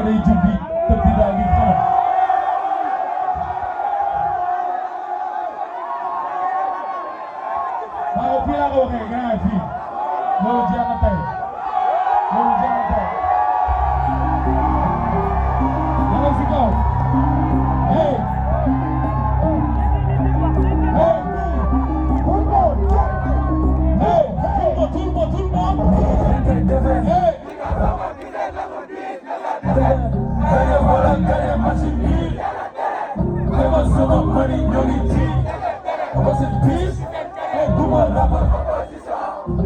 day jubbi tëb di daal di xam waaw fii laa ko waxee gannaaw fii loolu jeex na tey loolu jeex na tey dama si kaw hey hey tout le monde hey Gaya wala gaya machine bill Never some money nyongi G Was it peace? Hey, Guma rapper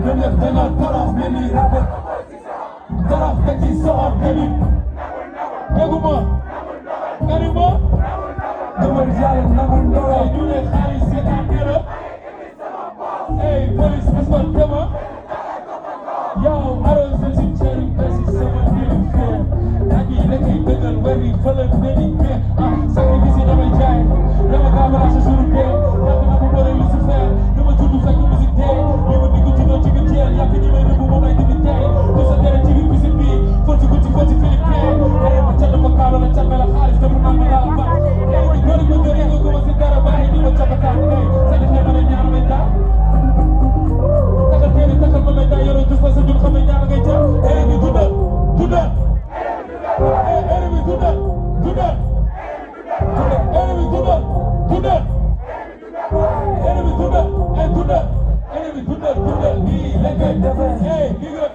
Nene tena taraf meni rapper Taraf teki sohar meni Hey Guma Gani mo? Numar jala naman dora Hey, yule khali setan kera Hey, police escort kema Yo, I don't see you cherry Pesi someone really fair Nagi leki dëggal weri fële neni fair Sacrifice damay jaay Dama gaabala sa jour dee Yàgg na mu bëre lu si feer Dama juddu fekk musique dee Ni ma diggu juddoo ci biir jeel Yàgg ni may rëbb moom lay dimi tey Du sa tere ci biir piscine bi Foti gucci foti Philippine Hey, ma cat dafa kaalo la cat mela xaalis dafa naan ma laal baat Hey, di gori ma dori nga commencé dara bàyyi di ma capataan Hey, sa di xeema ne ñaar may daa Takal teeri takal ma may daa yoroo dus la sa dul xam ne ñaar ngay jaar Hey, ni dundal dundal Hey, enemy dundal dundal Enemy dundal dundal Enemy dundal hey dundal Enemy dundal dundal lii lañ koy defee hey lii nga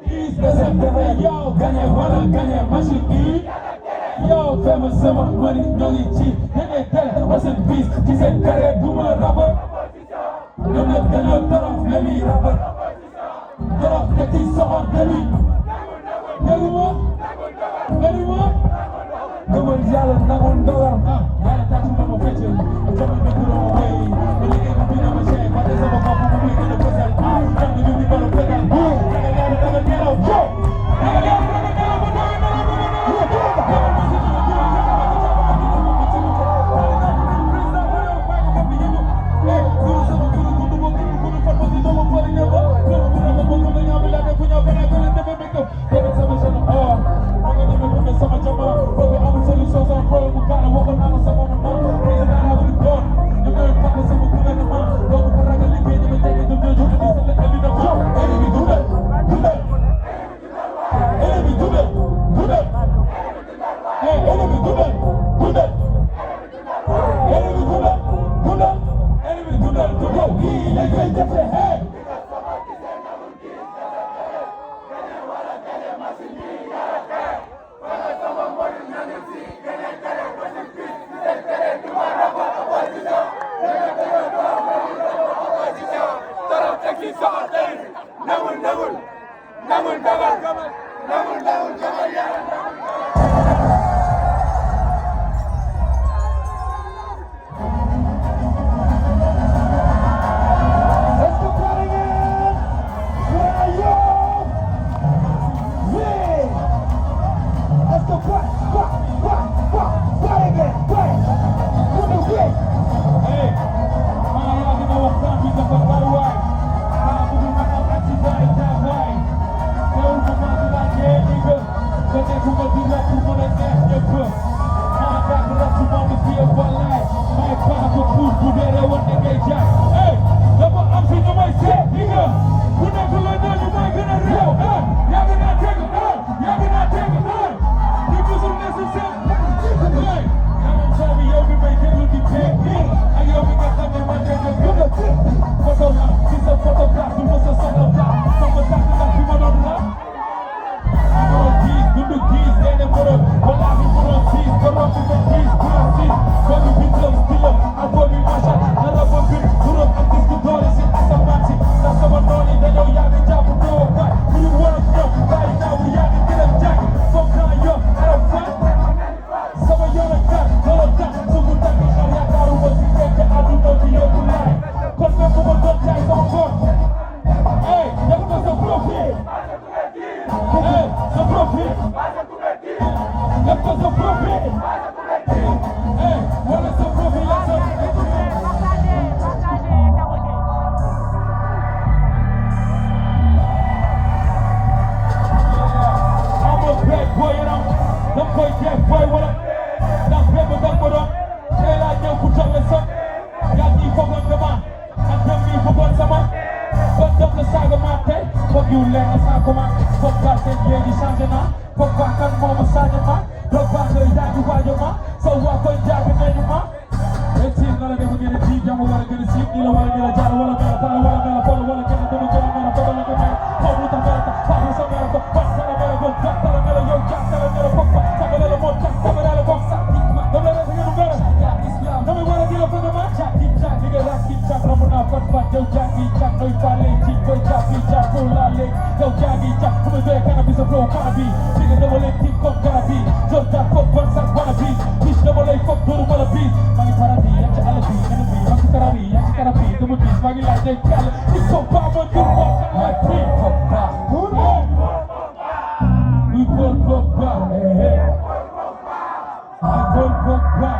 lii spécial defee yow gagné wala gagné machine bi yow fema sama money ñoo ngi ci dañuy tel wasen bis ci seen carré duma rappeur ñoom ñëpp dañoo torof meli rappeur torof te ci soxor deli dégguma dégguma gëmal yàlla nangul ndogal yàlla tàccu ma ma fecc jamono bi dina ma wéy ba liggéey bi dina ma chey ba des sama bopp bu muy gën a bësal jàng ñu di balo fegal daga yàlla daga nelaw daga yàlla daga nelaw ba doy nelaw boy and I'm seen léegi changé na pourquoi kan moomu changé ma doo baax la yaa ngi waajo ma sa waa koy jaaga nañu ma et si nga la def ngeen a jiib jàmm war a gën a siib nii la war a gën a jaar wala mela pala wala mela polo wala gën a dama gën a mela polo la ko mela xaw lu tax mela tax faamu sa mela ko ban sa la mela ko jàppale mela yow jàppale mela bokk fa sabale la moo tax sabale la bokk sa dama la def ngeen mela dama war a gën a fëgg ma jàkki jàkk li nga rakki jàkk ramu naa fat fat yow jàkki jàkk nooy faale ci koy jàkki jàkk pour la léeg yow jàkki jàkk fu mu doy kana bi sa flow kana bi li nga dama leen tiim comme kana bi jor jàkk foog ban sax bana bi bis dama lay foog dooru mala bi maa ngi paradis yaa ci àll bi ngeen bi maa ngi karari yaa ci karab bi dama bis maa ngi laaj day kàll il faut pas ma dur ma kan lay prix we pour Pogba I pour Pogba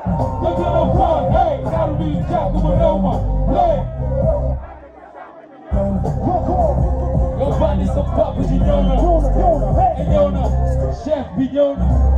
Look at the front, hey, gotta be the jack of a no one. Hey. Your body's so pop with Yona. Hey, Yona. Chef Bignona.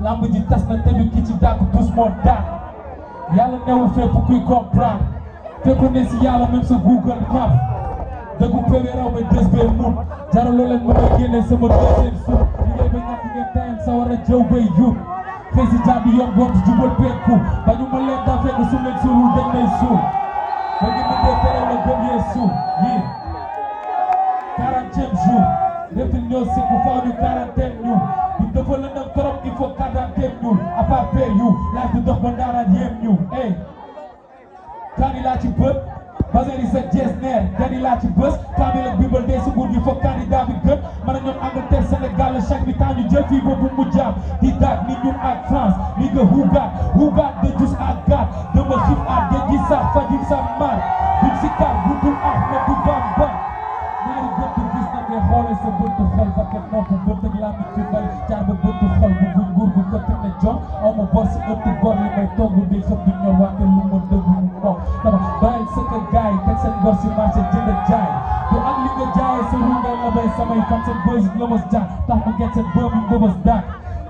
lamb ji tas na te du ki ci dàq tous moo daan yàlla newul fépp kuy comprendre fépp ne si yàlla même sa Google Map dëggu péwee raw ba des bee mun jaraloo leen ma may génne sama deuxième suuf liggéey ba ñàkk ngeen tayam sa war a jëw bay yub président bi yoon gont jubal penku ba ñu ma leen daa fekk su leen suulul dañ may suul ba ngi mu dee tere la gëm yee suul yii 40e jour léppil ñoo sikku faaw ñu quarantaine ñu di dafa lëndëm trop il faut quarantaine ñu à part père yu laaj di dox ba ndaaraan yéem ñu eh kaani laa ci bët basari sa jees neer dani laa ci bës kaamil ak bimbal dee si nguur gi foog candidat bi gën man a ñoom Angleterre Sénégal la chaque mi-temps ñu jël fii boobu mu jaam di daat ni ñun ak France ni nga hugaat de jus ak gaat dama xiif ak de gi sax fajim sa mar duñ si kaat bu dul ak na du bamba ñaari bët gis na ngay xoole sa bëtu xol ba kenn nopp bët ak laa mi ci bal jaar ba bëtu xol bu guñ nguur gu këtt ne jon aw ma bor si ëtt bor li may togg di xëpp di ñor wante lu ma dëgg mu ndox dama bàyyi sa kër gaay teg seen gor si marché jënd jaay te ak li nga jaayee sa rungay la bay samay fan seen bës la mos jaay tax ma get seen bëm yi mbëbës daak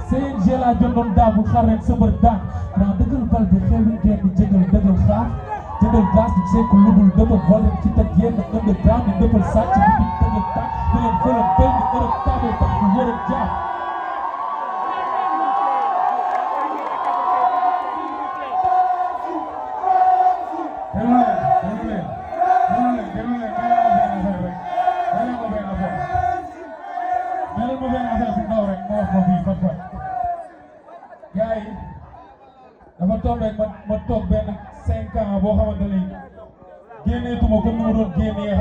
CNG laa jondoon daa bu xar rek sëbër daak naa dëggal bal bi xewin ngeen di jëgal dëggal xaaf jëndal glace bi seeku ludul dëbal volet ci teg yenn underground yi dëbal sàcc bi di tëggal tax di leen fële tel ni Europe taabal tax ñu war a jaam yaay dafa toog rek ma toog benn 5 ans boo xamante ni génneetuma comme ni ma doon génnee